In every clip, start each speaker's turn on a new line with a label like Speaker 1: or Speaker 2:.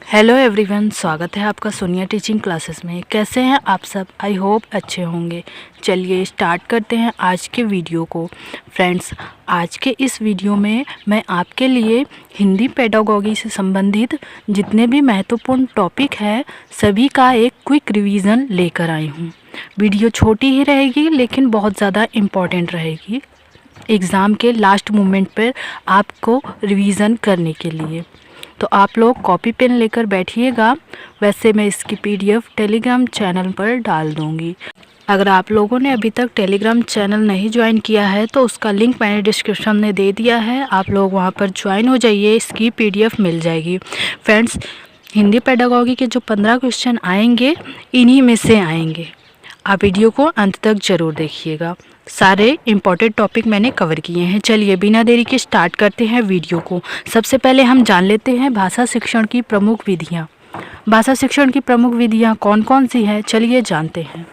Speaker 1: Hello everyone, स्वागत है आपका सोनिया टीचिंग क्लासेस में। कैसे हैं आप सब? आई होप अच्छे होंगे। चलिए स्टार्ट करते हैं आज के वीडियो को। फ्रेंड्स, आज के इस वीडियो में मैं आपके लिए हिंदी पेडागोगी से संबंधित जितने भी महत्वपूर्ण टॉपिक है सभी का एक क्विक रिवीजन लेकर आई हूँ। वीडियो छोटी ही रहेगी लेकिन बहुत ज़्यादा इम्पॉर्टेंट रहेगी एग्ज़ाम के लास्ट मोमेंट पर आपको रिवीजन करने के लिए। तो आप लोग कॉपी पेन लेकर बैठिएगा। वैसे मैं इसकी पीडीएफ टेलीग्राम चैनल पर डाल दूँगी। अगर आप लोगों ने अभी तक टेलीग्राम चैनल नहीं ज्वाइन किया है तो उसका लिंक मैंने डिस्क्रिप्शन में दे दिया है, आप लोग वहां पर ज्वाइन हो जाइए, इसकी पीडीएफ मिल जाएगी। फ्रेंड्स, हिंदी पेडागोगी के जो 15 क्वेश्चन आएंगे इन्हीं में से आएंगे। आप वीडियो को अंत तक ज़रूर देखिएगा। सारे इम्पॉर्टेंट टॉपिक मैंने कवर किए हैं। चलिए बिना देरी के स्टार्ट करते हैं वीडियो को। सबसे पहले हम जान लेते हैं भाषा शिक्षण की प्रमुख विधियाँ। भाषा शिक्षण की प्रमुख विधियाँ कौन कौन सी हैं, चलिए जानते हैं।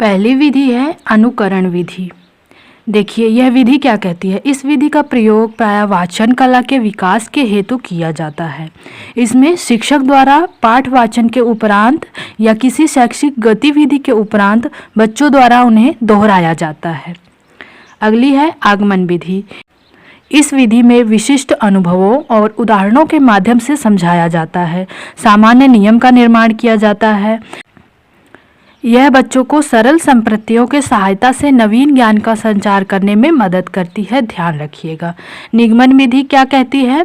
Speaker 1: पहली विधि है अनुकरण विधि। देखिए यह विधि क्या कहती है। इस विधि का प्रयोग प्रायः वाचन कला के विकास के हेतु किया जाता है। इसमें शिक्षक द्वारा पाठ वाचन के उपरांत या किसी शैक्षिक गतिविधि के उपरांत बच्चों द्वारा उन्हें दोहराया जाता है। अगली है आगमन विधि। इस विधि में विशिष्ट अनुभवों और उदाहरणों के माध्यम से समझाया जाता है। सामान्य नियम का निर्माण किया जाता है। यह बच्चों को सरल संप्रत्तियों के सहायता से नवीन ज्ञान का संचार करने में मदद करती है, ध्यान रखिएगा। निगमन विधि क्या कहती है।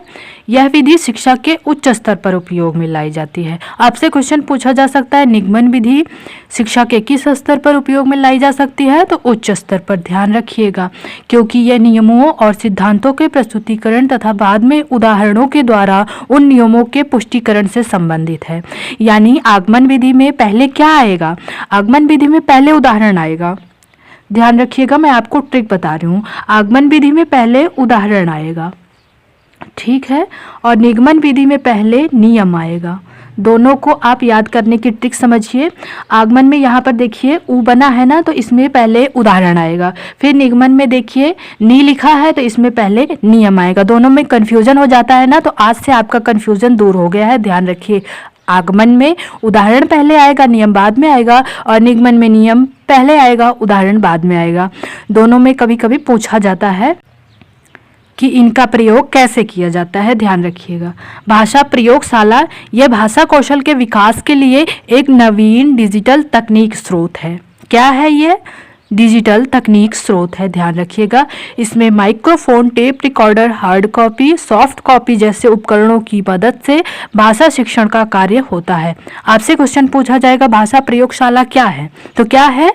Speaker 1: यह विधि शिक्षा के उच्च स्तर पर उपयोग में लाई जाती है। आपसे क्वेश्चन पूछा जा सकता है निगमन विधि शिक्षा के किस स्तर पर उपयोग में लाई जा सकती है, तो उच्च स्तर पर, ध्यान रखिएगा, क्योंकि यह नियमों और सिद्धांतों के प्रस्तुतिकरण तथा बाद में उदाहरणों के द्वारा उन नियमों के पुष्टिकरण से संबंधित है। यानी आगमन विधि में पहले क्या आएगा, आगमन विधि में पहले उदाहरण आएगा। ध्यान रखिएगा, मैं आपको ट्रिक बता रही हूँ। आगमन विधि में पहले उदाहरण आएगा, ठीक है, और निगमन विधि में पहले नियम आएगा। दोनों को आप याद करने की ट्रिक समझिए। आगमन में यहाँ पर देखिए ऊ बना है ना, तो इसमें पहले उदाहरण आएगा। फिर निगमन में देखिए नी लिखा है, तो इसमें पहले नियम आएगा। दोनों में कन्फ्यूजन हो जाता है ना, तो आज से आपका कन्फ्यूजन दूर हो गया है, ध्यान रखिए। आगमन में उदाहरण पहले आएगा, नियम बाद में आएगा, और निगमन में नियम पहले आएगा, उदाहरण बाद में आएगा। दोनों में कभी कभी पूछा जाता है कि इनका प्रयोग कैसे किया जाता है, ध्यान रखिएगा। भाषा प्रयोगशाला यह भाषा कौशल के विकास के लिए एक नवीन डिजिटल तकनीक स्रोत है। क्या है यह? डिजिटल तकनीक स्रोत है, ध्यान रखिएगा। इसमें microphone, tape recorder, hard copy, soft copy जैसे उपकरणों की मदद से भाषा शिक्षण का कार्य होता है। आपसे क्वेश्चन पूछा जाएगा भाषा प्रयोगशाला क्या है, तो क्या है?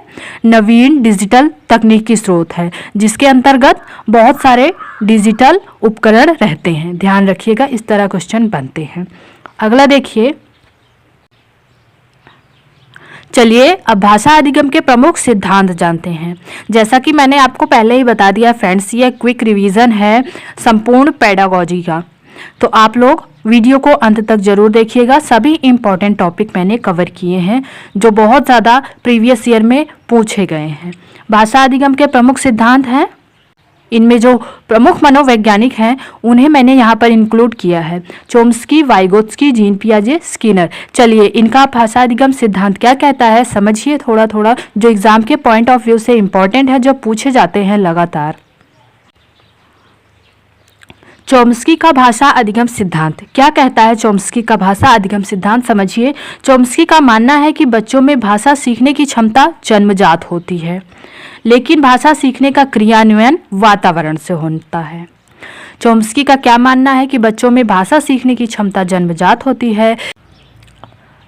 Speaker 1: नवीन डिजिटल तकनीकी स्रोत है जिसके अंतर्गत बहुत सारे डिजिटल उपकरण रहते हैं, ध्यान रखिएगा। इस तरह क्वेश्चन बनते हैं। अगला देखिए, चलिए अब भाषा अधिगम के प्रमुख सिद्धांत जानते हैं। जैसा कि मैंने आपको पहले ही बता दिया फ्रेंड्स, ये क्विक रिवीजन है संपूर्ण पेडागोजी का, तो आप लोग वीडियो को अंत तक जरूर देखिएगा। सभी इम्पॉर्टेंट टॉपिक मैंने कवर किए हैं जो बहुत ज़्यादा प्रीवियस ईयर में पूछे गए हैं। भाषा अधिगम के प्रमुख सिद्धांत हैं, इनमें जो प्रमुख मनोवैज्ञानिक हैं उन्हें मैंने यहाँ पर इंक्लूड किया है। चोम्स्की, वाइगोत्स्की, जीन पियाजे, स्किनर। चलिए इनका भाषा अधिगम सिद्धांत क्या कहता है समझिए थोड़ा थोड़ा, जो एग्जाम के पॉइंट ऑफ व्यू से इम्पॉर्टेंट है, जो पूछे जाते हैं लगातार। चोम्स्की का भाषा अधिगम सिद्धांत क्या कहता है। चोम्स्की का भाषा अधिगम सिद्धांत समझिए। चोम्स्की का मानना है कि बच्चों में भाषा सीखने की क्षमता जन्मजात होती है, लेकिन भाषा सीखने का क्रियान्वयन वातावरण से होता है। चोम्स्की का क्या मानना है कि बच्चों में भाषा सीखने की क्षमता जन्मजात होती है,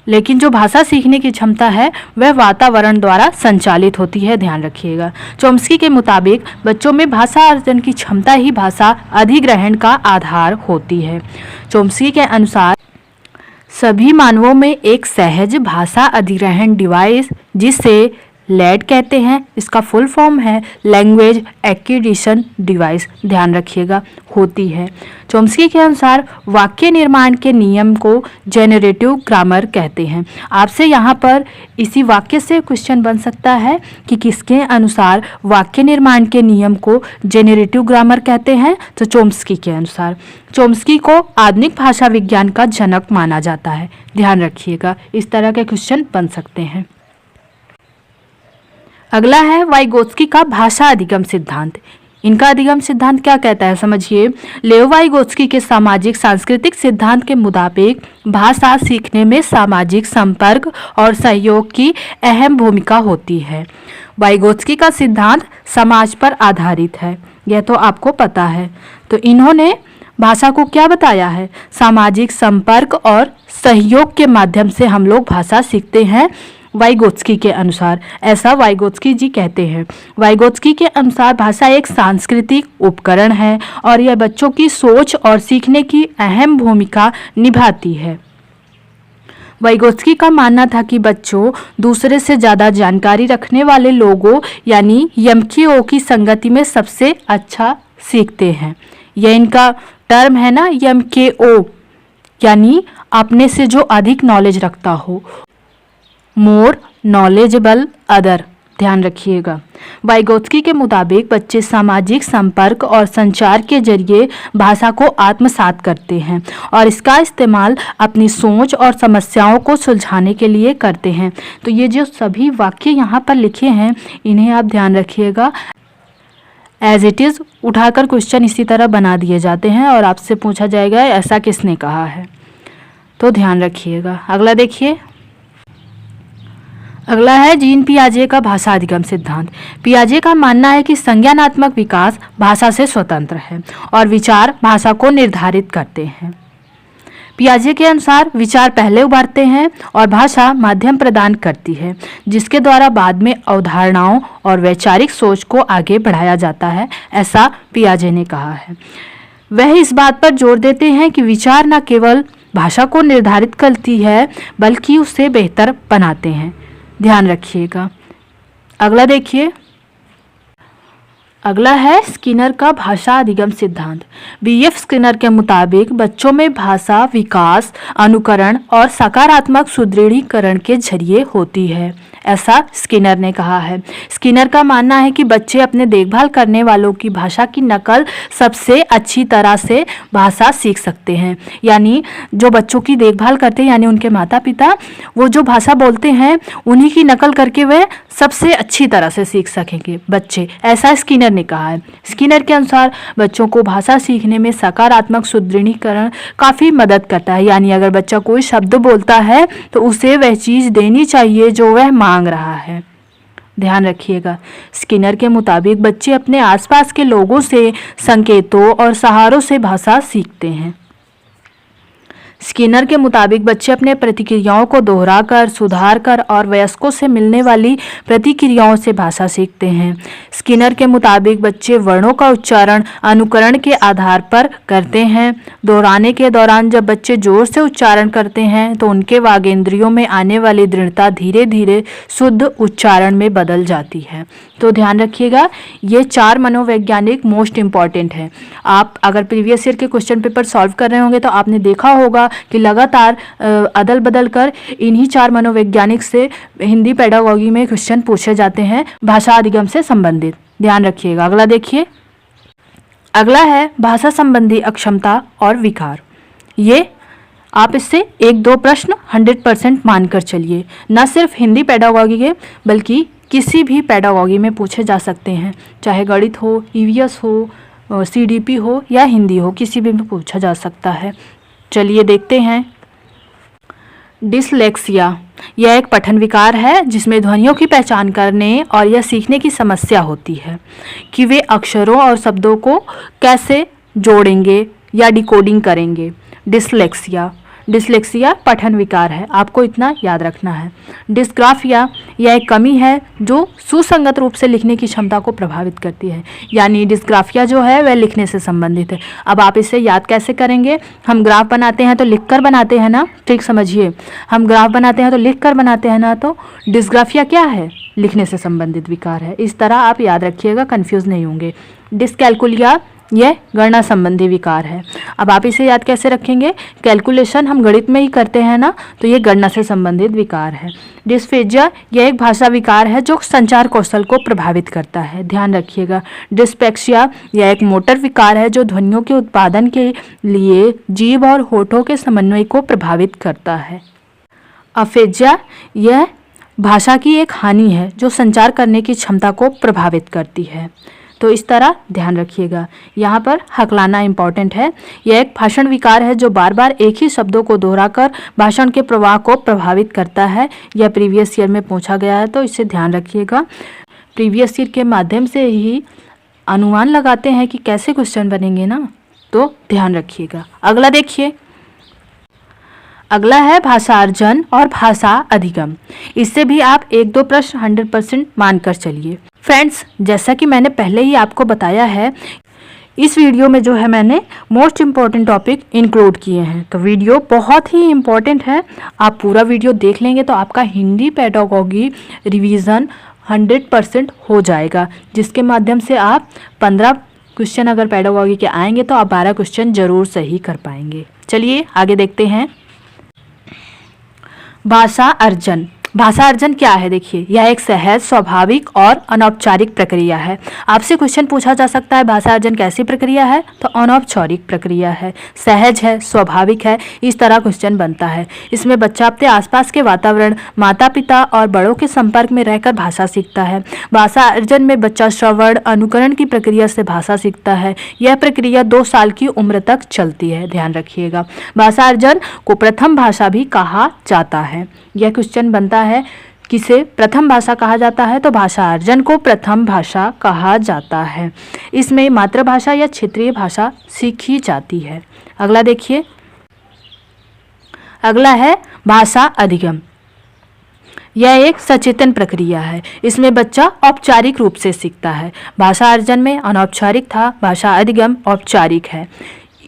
Speaker 1: लेकिन जो भाषा सीखने की क्षमता है वह वातावरण द्वारा संचालित होती है, ध्यान रखिएगा। चोम्स्की के मुताबिक बच्चों में भाषा अर्जन की क्षमता ही भाषा अधिग्रहण का आधार होती है। चोम्स्की के अनुसार सभी मानवों में एक सहज भाषा अधिग्रहण डिवाइस जिससे लैड कहते हैं। इसका फुल फॉर्म है लैंग्वेज एक्विजिशन डिवाइस, ध्यान रखिएगा, होती है। चोम्स्की के अनुसार वाक्य निर्माण के नियम को जेनरेटिव ग्रामर कहते हैं। आपसे यहाँ पर इसी वाक्य से क्वेश्चन बन सकता है कि किसके अनुसार वाक्य निर्माण के नियम को जेनरेटिव ग्रामर कहते हैं, तो चोम्स्की के अनुसार। चोम्स्की को आधुनिक भाषा विज्ञान का जनक माना जाता है, ध्यान रखिएगा, इस तरह के क्वेश्चन बन सकते हैं। अगला है वाइगोत्स्की का भाषा अधिगम सिद्धांत। इनका अधिगम सिद्धांत क्या कहता है, समझिए। लेओ वाइगोत्स्की के सामाजिक सांस्कृतिक सिद्धांत के मुताबिक भाषा सीखने में सामाजिक संपर्क और सहयोग की अहम भूमिका होती है। वाइगोत्स्की का सिद्धांत समाज पर आधारित है, यह तो आपको पता है। तो इन्होंने भाषा को क्या बताया है, सामाजिक संपर्क और सहयोग के माध्यम से हम लोग भाषा सीखते हैं वाइगोत्स्की के अनुसार, ऐसा वाइगोत्स्की जी कहते हैं। वाइगोत्स्की के अनुसार भाषा एक सांस्कृतिक उपकरण है और यह बच्चों की सोच और सीखने की अहम भूमिका निभाती है। वाइगोत्स्की का मानना था कि बच्चों दूसरे से ज़्यादा जानकारी रखने वाले लोगों यानी यमकीओं की संगति में सबसे अच्छा सीखते हैं। यह इनका टर्म है ना, यमकेओ, यानी अपने से जो अधिक नॉलेज रखता हो, मोर नॉलेजेबल अदर, ध्यान रखिएगा। वाइगोत्स्की के मुताबिक बच्चे सामाजिक संपर्क और संचार के जरिए भाषा को आत्मसात करते हैं और इसका इस्तेमाल अपनी सोच और समस्याओं को सुलझाने के लिए करते हैं। तो ये जो सभी वाक्य यहाँ पर लिखे हैं इन्हें आप ध्यान रखिएगा। एज इट इज़ उठाकर क्वेश्चन इसी तरह बना दिए जाते हैं और आपसे पूछा जाएगा ऐसा किसने कहा है, तो ध्यान रखिएगा। अगला देखिए, अगला है जीन पियाजे का भाषा अधिगम सिद्धांत। पियाजे का मानना है कि संज्ञानात्मक विकास भाषा से स्वतंत्र है और विचार भाषा को निर्धारित करते हैं। पियाजे के अनुसार विचार पहले उभरते हैं और भाषा माध्यम प्रदान करती है जिसके द्वारा बाद में अवधारणाओं और वैचारिक सोच को आगे बढ़ाया जाता है, ऐसा पियाजे ने कहा है। वह इस बात पर जोर देते हैं कि विचार न केवल भाषा को निर्धारित करती है बल्कि उसे बेहतर बनाते हैं, ध्यान रखिएगा। अगला देखिए, अगला है स्किनर का भाषा अधिगम सिद्धांत। बीएफ स्किनर के मुताबिक बच्चों में भाषा विकास अनुकरण और सकारात्मक सुदृढ़ीकरण के जरिए होती है, ऐसा स्किनर ने कहा है। स्किनर का मानना है कि बच्चे अपने देखभाल करने वालों की भाषा की नकल सबसे अच्छी तरह से भाषा सीख सकते हैं। यानी जो बच्चों की देखभाल करते हैं यानी उनके माता पिता, वो जो भाषा बोलते हैं उन्हीं की नकल करके वे सबसे अच्छी तरह से सीख सकेंगे बच्चे, ऐसा स्किनर ने कहा है। स्किनर के अनुसार बच्चों को भाषा सीखने में सकारात्मक सुदृढ़ीकरण काफ़ी मदद करता है। यानी अगर बच्चा कोई शब्द बोलता है तो उसे वह चीज़ देनी चाहिए जो वह मांग रहा है, ध्यान रखिएगा। स्किनर के मुताबिक बच्चे अपने आसपास के लोगों से संकेतों और सहारों से भाषा सीखते हैं। स्किनर के मुताबिक बच्चे अपने प्रतिक्रियाओं को दोहराकर, सुधार कर और वयस्कों से मिलने वाली प्रतिक्रियाओं से भाषा सीखते हैं। स्किनर के मुताबिक बच्चे वर्णों का उच्चारण अनुकरण के आधार पर करते हैं। दोहराने के दौरान जब बच्चे जोर से उच्चारण करते हैं तो उनके वागेंद्रियों में आने वाली दृढ़ता धीरे धीरे शुद्ध उच्चारण में बदल जाती है। तो ध्यान रखिएगा, ये 4 मनोवैज्ञानिक मोस्ट इम्पॉर्टेंट है। आप अगर प्रीवियस ईयर के क्वेश्चन पेपर सॉल्व कर रहे होंगे तो आपने देखा होगा कि लगातार अदल बदल कर इन्हीं 4 मनोवैज्ञानिक से हिंदी पेडागॉजी में क्वेश्चन पूछे जाते हैं भाषा अधिगम से संबंधित, ध्यान रखिएगा। अगला देखिए, अगला है भाषा संबंधी अक्षमता और विकार। ये आप इससे 1-2 प्रश्न 100% मानकर चलिए, न सिर्फ हिंदी पेडागॉजी के बल्कि किसी भी पेडागॉजी में पूछे जा सकते हैं, चाहे गणित हो, ईवीएस हो, सीडीपी हो या हिंदी हो, किसी भी में पूछा जा सकता है। चलिए देखते हैं। डिसलेक्सिया यह एक पठन विकार है जिसमें ध्वनियों की पहचान करने और यह सीखने की समस्या होती है कि वे अक्षरों और शब्दों को कैसे जोड़ेंगे या डिकोडिंग करेंगे। डिसलेक्सिया पठन विकार है, आपको इतना याद रखना है। डिस्ग्राफिया यह एक कमी है जो सुसंगत रूप से लिखने की क्षमता को प्रभावित करती है। यानी डिस्ग्राफिया जो है वह लिखने से संबंधित है। अब आप इसे याद कैसे करेंगे, हम ग्राफ बनाते हैं तो लिखकर बनाते हैं ना, ठीक समझिए, हम ग्राफ बनाते हैं तो लिखकर बनाते हैं ना, तो डिस्ग्राफिया क्या है, लिखने से संबंधित विकार है। इस तरह आप याद रखिएगा, कंफ्यूज नहीं होंगे। डिसकैलकुलिया यह गणना संबंधी विकार है। अब आप इसे याद कैसे रखेंगे, कैलकुलेशन हम गणित में ही करते हैं ना, तो ये गणना से संबंधित विकार है। डिस्फेजिया यह एक भाषा विकार है जो संचार कौशल को प्रभावित करता है, ध्यान रखिएगा। डिस्पेक्सिया यह एक मोटर विकार है जो ध्वनियों के उत्पादन के लिए जीभ और होठों के समन्वय को प्रभावित करता है। अफेजिया यह भाषा की एक हानि है जो संचार करने की क्षमता को प्रभावित करती है। तो इस तरह ध्यान रखिएगा। यहाँ पर हकलाना इम्पॉर्टेंट है। यह एक भाषण विकार है जो बार बार एक ही शब्दों को दोहराकर भाषण के प्रवाह को प्रभावित करता है। यह प्रीवियस ईयर में पूछा गया है, तो इसे ध्यान रखिएगा। प्रीवियस ईयर के माध्यम से ही अनुमान लगाते हैं कि कैसे क्वेश्चन बनेंगे ना, तो ध्यान रखिएगा। अगला देखिए, अगला है भाषा अर्जन और भाषा अधिगम। इससे भी आप 1-2 प्रश्न 100% मानकर चलिए। फ्रेंड्स, जैसा कि मैंने पहले ही आपको बताया है, इस वीडियो में जो है मैंने मोस्ट इम्पॉर्टेंट टॉपिक इंक्लूड किए हैं। तो वीडियो बहुत ही इम्पॉर्टेंट है, आप पूरा वीडियो देख लेंगे तो आपका हिंदी पेडागोगी रिवीजन 100% हो जाएगा, जिसके माध्यम से आप 15 क्वेश्चन अगर पेडागोगी के आएंगे तो आप 12 क्वेश्चन जरूर सही कर पाएंगे। चलिए आगे देखते हैं। भाषा अर्जन। भाषा अर्जन क्या है, देखिए, यह एक सहज, स्वाभाविक और अनौपचारिक प्रक्रिया है। आपसे क्वेश्चन पूछा जा सकता है भाषा अर्जन कैसी प्रक्रिया है, तो अनौपचारिक प्रक्रिया है, सहज है, स्वाभाविक है, इस तरह क्वेश्चन बनता है। इसमें बच्चा अपने आसपास के वातावरण, माता पिता और बड़ों के संपर्क में रहकर भाषा सीखता है। भाषा अर्जन में बच्चा श्रवण, अनुकरण की प्रक्रिया से भाषा सीखता है। यह प्रक्रिया 2 साल की उम्र तक चलती है, ध्यान रखिएगा। भाषा अर्जन को प्रथम भाषा भी कहा जाता है। यह क्वेश्चन बनता है, किसे प्रथम भाषा कहा जाता है, तो भाषा अर्जन को प्रथम भाषा कहा जाता है। इसमें मातृभाषा या क्षेत्रीय भाषा सीखी जाती है। अगला देखिए, अगला है भाषा अधिगम। यह एक सचेतन प्रक्रिया है। इसमें बच्चा औपचारिक रूप से सीखता है। भाषा अर्जन में अनौपचारिक था, भाषा अधिगम औपचारिक है।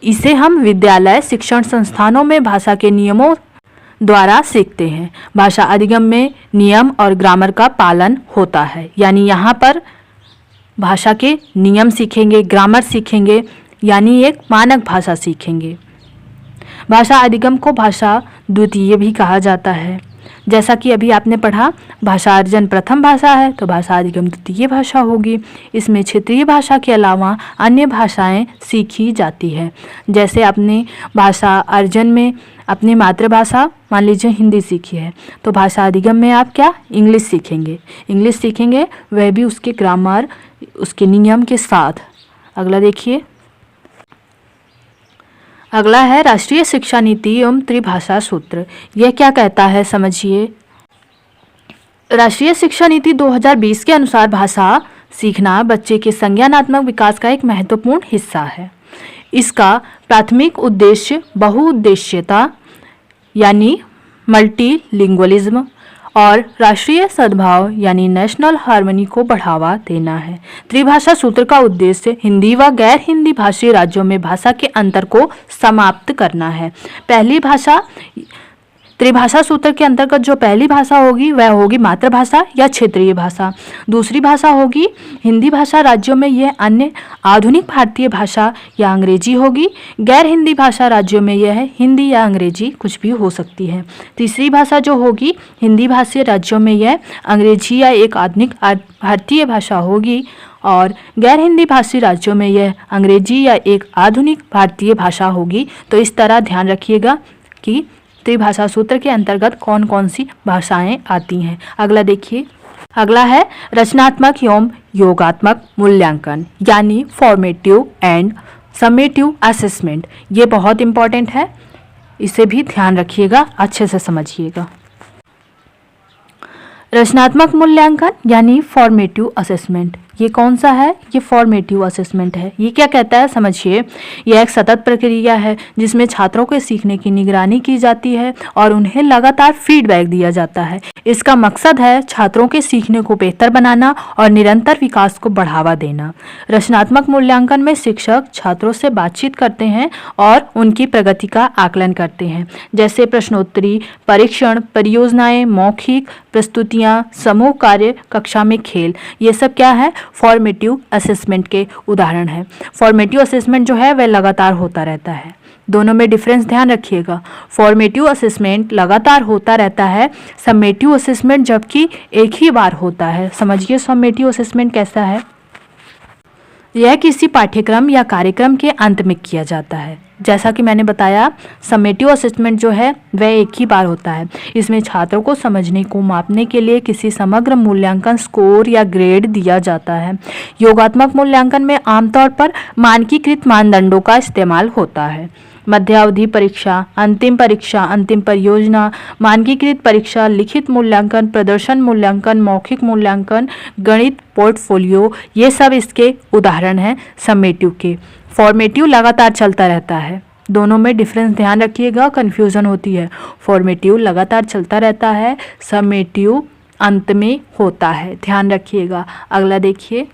Speaker 1: इसे हम विद्यालय, शिक्षण संस्थानों में भाषा के नियमों द्वारा सीखते हैं। भाषा अधिगम में नियम और ग्रामर का पालन होता है, यानी यहाँ पर भाषा के नियम सीखेंगे, ग्रामर सीखेंगे, यानी एक मानक भाषा सीखेंगे। भाषा अधिगम को भाषा द्वितीय भी कहा जाता है। जैसा कि अभी आपने पढ़ा, भाषा अर्जन प्रथम भाषा है तो भाषा अधिगम द्वितीय भाषा होगी। इसमें क्षेत्रीय भाषा के अलावा अन्य भाषाएं सीखी जाती है। जैसे आपने भाषा अर्जन में अपनी मातृभाषा मान लीजिए हिंदी सीखी है, तो भाषा अधिगम में आप क्या इंग्लिश सीखेंगे। इंग्लिश सीखेंगे, वह भी उसके ग्रामर, उसके नियम के साथ। अगला देखिए, अगला है राष्ट्रीय शिक्षा नीति एवं त्रिभाषा सूत्र। यह क्या कहता है, समझिए। राष्ट्रीय शिक्षा नीति 2020 के अनुसार भाषा सीखना बच्चे के संज्ञानात्मक विकास का एक महत्वपूर्ण हिस्सा है। इसका प्राथमिक उद्देश्य बहुउद्देश्यता यानी मल्टीलिंगुअलिज्म और राष्ट्रीय सद्भाव यानी नेशनल हार्मनी को बढ़ावा देना है। त्रिभाषा सूत्र का उद्देश्य हिंदी व गैर हिंदी भाषी राज्यों में भाषा के अंतर को समाप्त करना है। पहली भाषा, त्रिभाषा सूत्र के अंतर्गत जो पहली भाषा होगी वह होगी मातृभाषा या क्षेत्रीय भाषा। दूसरी भाषा होगी हिंदी भाषा राज्यों में यह अन्य आधुनिक भारतीय भाषा या अंग्रेजी होगी। गैर हिंदी भाषा राज्यों में यह हिंदी या अंग्रेजी कुछ भी हो सकती है। तीसरी भाषा जो होगी हिंदी भाषी राज्यों में यह अंग्रेजी या एक आधुनिक भारतीय भाषा होगी और गैर हिंदी भाषी राज्यों में यह अंग्रेजी या एक आधुनिक भारतीय भाषा होगी। तो इस तरह ध्यान रखिएगा कि त्रिभाषा सूत्र के अंतर्गत कौन कौन सी भाषाएं आती हैं। अगला देखिए, अगला है रचनात्मक एवं योगात्मक मूल्यांकन यानी फॉर्मेटिव एंड समेटिव असेसमेंट। ये बहुत इंपॉर्टेंट है, इसे भी ध्यान रखिएगा, अच्छे से समझिएगा। रचनात्मक मूल्यांकन यानी फॉर्मेटिव असेसमेंट, ये कौन सा है, ये फॉर्मेटिव असेसमेंट है। ये क्या कहता है, समझिए। यह एक सतत प्रक्रिया है जिसमें छात्रों के सीखने की निगरानी की जाती है और उन्हें लगातार फीडबैक दिया जाता है। इसका मकसद है छात्रों के सीखने को बेहतर बनाना और निरंतर विकास को बढ़ावा देना। रचनात्मक मूल्यांकन में शिक्षक छात्रों से बातचीत करते हैं और उनकी प्रगति का आकलन करते हैं, जैसे प्रश्नोत्तरी, परीक्षण, परियोजनाएं, मौखिक प्रस्तुतियाँ, समूह कार्य, कक्षा में खेल, ये सब क्या है, फॉर्मेटिव असेसमेंट के उदाहरण है। फॉर्मेटिव असेसमेंट जो है वह लगातार होता रहता है। दोनों में डिफरेंस ध्यान रखिएगा। फॉर्मेटिव असेसमेंट लगातार होता रहता है, समेटिव असेसमेंट जबकि एक ही बार होता है। समझिए समेटिव असेसमेंट कैसा है। यह किसी पाठ्यक्रम या कार्यक्रम के अंत में किया जाता है। जैसा कि मैंने बताया, समेटिव असेसमेंट जो है वह एक ही बार होता है। इसमें छात्रों को समझने को मापने के लिए किसी समग्र मूल्यांकन स्कोर या ग्रेड दिया जाता है। योगात्मक मूल्यांकन में आमतौर पर मानकीकृत मानदंडों का इस्तेमाल होता है। मध्यावधि परीक्षा, अंतिम परियोजना, मानकीकृत परीक्षा, लिखित मूल्यांकन, प्रदर्शन मूल्यांकन, मौखिक मूल्यांकन, गणित पोर्टफोलियो, ये सब इसके उदाहरण हैं समेटिव के। फॉर्मेटिव लगातार चलता रहता है। दोनों में डिफरेंस ध्यान रखिएगा, कन्फ्यूज़न होती है। फॉर्मेटिव लगातार चलता रहता है, समेटिव अंत में होता है, ध्यान रखिएगा। अगला देखिए।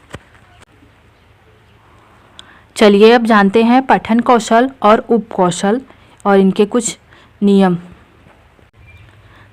Speaker 1: चलिए अब जानते हैं पठन कौशल और उपकौशल और इनके कुछ नियम।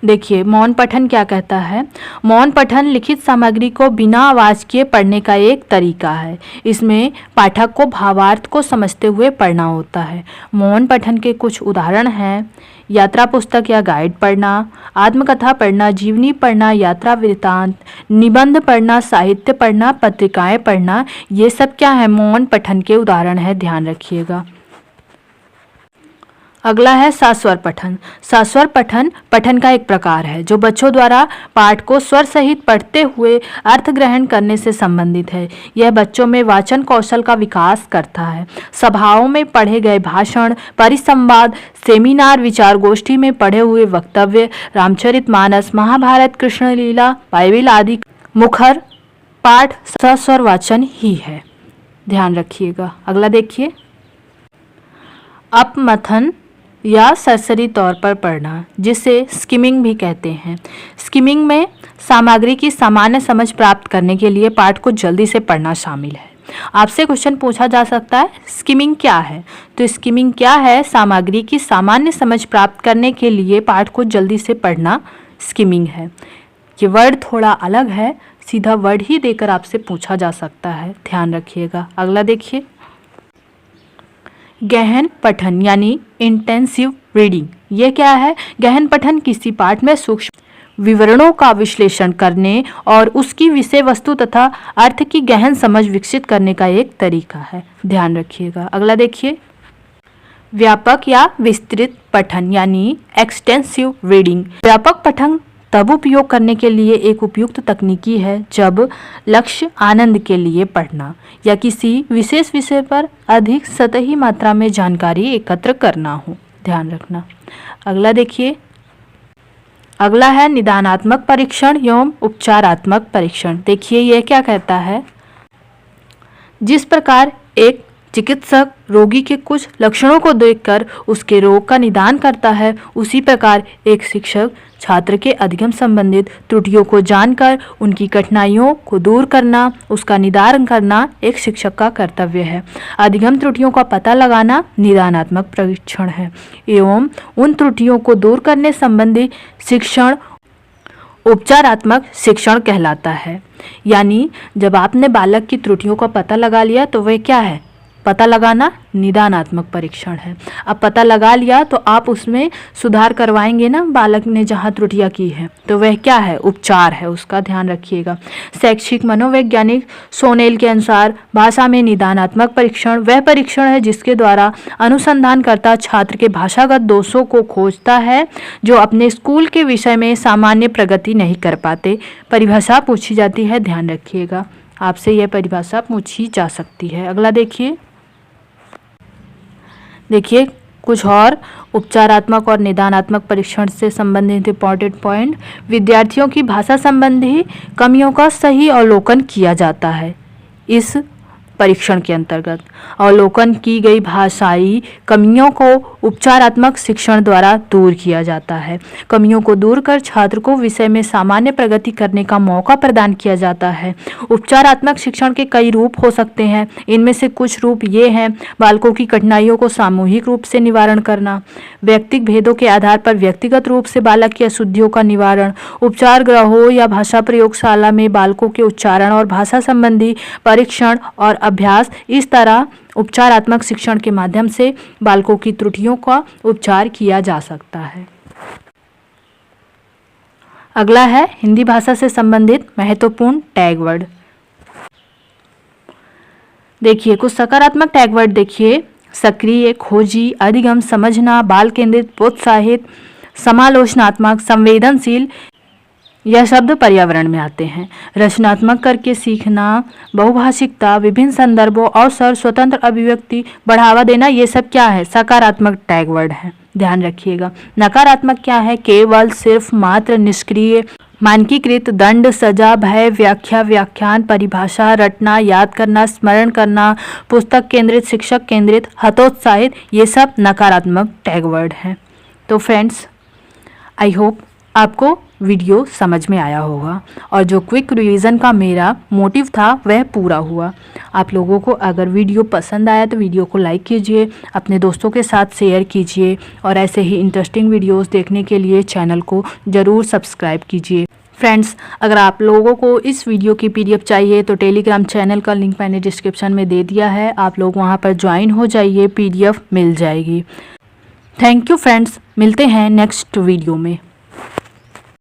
Speaker 1: देखिए मौन पठन क्या कहता है। मौन पठन लिखित सामग्री को बिना आवाज़ किए पढ़ने का एक तरीका है। इसमें पाठक को भावार्थ को समझते हुए पढ़ना होता है। मौन पठन के कुछ उदाहरण हैं, यात्रा पुस्तक या गाइड पढ़ना, आत्मकथा पढ़ना, जीवनी पढ़ना, यात्रा वृत्तांत, निबंध पढ़ना, साहित्य पढ़ना, पत्रिकाएं पढ़ना, ये सब क्या है, मौन पठन के उदाहरण है, ध्यान रखिएगा। अगला है सास्वर पठन। सास्वर पठन पठन का एक प्रकार है जो बच्चों द्वारा पाठ को स्वर सहित पढ़ते हुए अर्थ ग्रहण करने से संबंधित है। यह बच्चों में वाचन कौशल का विकास करता है। सभाओं में पढ़े गए भाषण, परिसंवाद, सेमिनार, विचार गोष्ठी में पढ़े हुए वक्तव्य, रामचरितमानस, महाभारत, कृष्ण लीला, बाइबिल आदि मुखर पाठ सस्वर वाचन ही है, ध्यान रखिएगा। अगला देखिए, अपमथन या सरसरी तौर पर पढ़ना, जिसे स्किमिंग भी कहते हैं। स्किमिंग में सामग्री की सामान्य समझ प्राप्त करने के लिए पाठ को जल्दी से पढ़ना शामिल है। आपसे क्वेश्चन पूछा जा सकता है स्किमिंग क्या है, तो स्किमिंग क्या है, सामग्री की सामान्य समझ प्राप्त करने के लिए पाठ को जल्दी से पढ़ना स्किमिंग है। ये वर्ड थोड़ा अलग है, सीधा वर्ड ही देकर आपसे पूछा जा सकता है, ध्यान रखिएगा। अगला देखिए, गहन पठन यानी इंटेंसिव रीडिंग। ये क्या है, गहन पठन किसी पाठ में सूक्ष्म विवरणों का विश्लेषण करने और उसकी विषय वस्तु तथा अर्थ की गहन समझ विकसित करने का एक तरीका है, ध्यान रखिएगा। अगला देखिए, व्यापक या विस्तृत पठन यानी एक्सटेंसिव रीडिंग। व्यापक पठन तब उपयोग करने के लिए एक उपयुक्त तकनीकी है जब लक्ष्य आनंद के लिए पढ़ना या किसी विशेष विषय पर अधिक सतही मात्रा में जानकारी एकत्र करना हो, ध्यान रखना। अगला देखिए, अगला है निदानात्मक परीक्षण एवं उपचारात्मक परीक्षण। देखिए यह क्या कहता है, जिस प्रकार एक चिकित्सक रोगी के कुछ लक्षणों को देखकर उसके रोग का निदान करता है, उसी प्रकार एक शिक्षक छात्र के अधिगम संबंधित त्रुटियों को जानकर उनकी कठिनाइयों को दूर करना, उसका निदान करना एक शिक्षक का कर्तव्य है। अधिगम त्रुटियों का पता लगाना निदानात्मक परीक्षण है एवं उन त्रुटियों को दूर करने संबंधी शिक्षण उपचारात्मक शिक्षण कहलाता है। यानी जब आपने बालक की त्रुटियों का पता लगा लिया तो वह क्या है, पता लगाना निदानात्मक परीक्षण है। अब पता लगा लिया तो आप उसमें सुधार करवाएंगे ना, बालक ने जहाँ त्रुटियाँ की है, तो वह क्या है, उपचार है, उसका ध्यान रखिएगा। शैक्षिक मनोवैज्ञानिक सोनेल के अनुसार भाषा में निदानात्मक परीक्षण वह परीक्षण है जिसके द्वारा अनुसंधानकर्ता छात्र के भाषागत दोषों को खोजता है जो अपने स्कूल के विषय में सामान्य प्रगति नहीं कर पाते। परिभाषा पूछी जाती है, ध्यान रखिएगा, आपसे यह परिभाषा पूछी जा सकती है। अगला देखिए कुछ और उपचारात्मक और निदानात्मक परीक्षण से संबंधित इंपॉर्टेंट पॉइंट। विद्यार्थियों की भाषा संबंधी कमियों का सही अवलोकन किया जाता है। इस परीक्षण के अंतर्गत अवलोकन की गई भाषाई कमियों को उपचारात्मक शिक्षण द्वारा दूर किया जाता है। कमियों को दूर कर छात्र को विषय में सामान्य प्रगति करने का मौका प्रदान किया जाता है। उपचारात्मक शिक्षण के कई रूप हो सकते हैं। इनमें से कुछ रूप ये हैं: बालकों की कठिनाइयों को सामूहिक रूप से निवारण करना, व्यक्तिगत भेदों के आधार पर व्यक्तिगत रूप से बालक की अशुद्धियों का निवारण, उपचार गृहों या भाषा प्रयोगशाला में बालकों के उच्चारण और भाषा संबंधी परीक्षण और अभ्यास। इस तरह उपचारात्मक शिक्षण के माध्यम से बालकों की त्रुटियों का उपचार किया जा सकता है। अगला है हिंदी भाषा से संबंधित महत्वपूर्ण टैग वर्ड। देखिए कुछ सकारात्मक टैग वर्ड देखिए: सक्रिय, खोजी, अधिगम, समझना, बाल केंद्रित, प्रोत्साहित, समालोचनात्मक, संवेदनशील। यह शब्द पर्यावरण में आते हैं। रचनात्मक करके सीखना, बहुभाषिकता, विभिन्न संदर्भों, अवसर, स्वतंत्र अभिव्यक्ति, बढ़ावा देना, ये सब क्या है? सकारात्मक टैग वर्ड है, ध्यान रखिएगा। नकारात्मक क्या है? केवल, सिर्फ, मात्र, निष्क्रिय, मानकीकृत, दंड, सजा, भय, व्याख्या, व्याख्यान, परिभाषा, रटना, याद करना, स्मरण करना, पुस्तक केंद्रित, शिक्षक केंद्रित, हतोत्साहित, ये सब नकारात्मक टैग वर्ड हैं। तो फ्रेंड्स, आई होप आपको वीडियो समझ में आया होगा और जो क्विक रिवीजन का मेरा मोटिव था वह पूरा हुआ। आप लोगों को अगर वीडियो पसंद आया तो वीडियो को लाइक कीजिए, अपने दोस्तों के साथ शेयर कीजिए और ऐसे ही इंटरेस्टिंग वीडियोस देखने के लिए चैनल को ज़रूर सब्सक्राइब कीजिए। फ्रेंड्स, अगर आप लोगों को इस वीडियो की PDF चाहिए तो टेलीग्राम चैनल का लिंक मैंने डिस्क्रिप्शन में दे दिया है, आप लोग वहां पर ज्वाइन हो जाइए, PDF मिल जाएगी। थैंक यू फ्रेंड्स, मिलते हैं नेक्स्ट वीडियो में।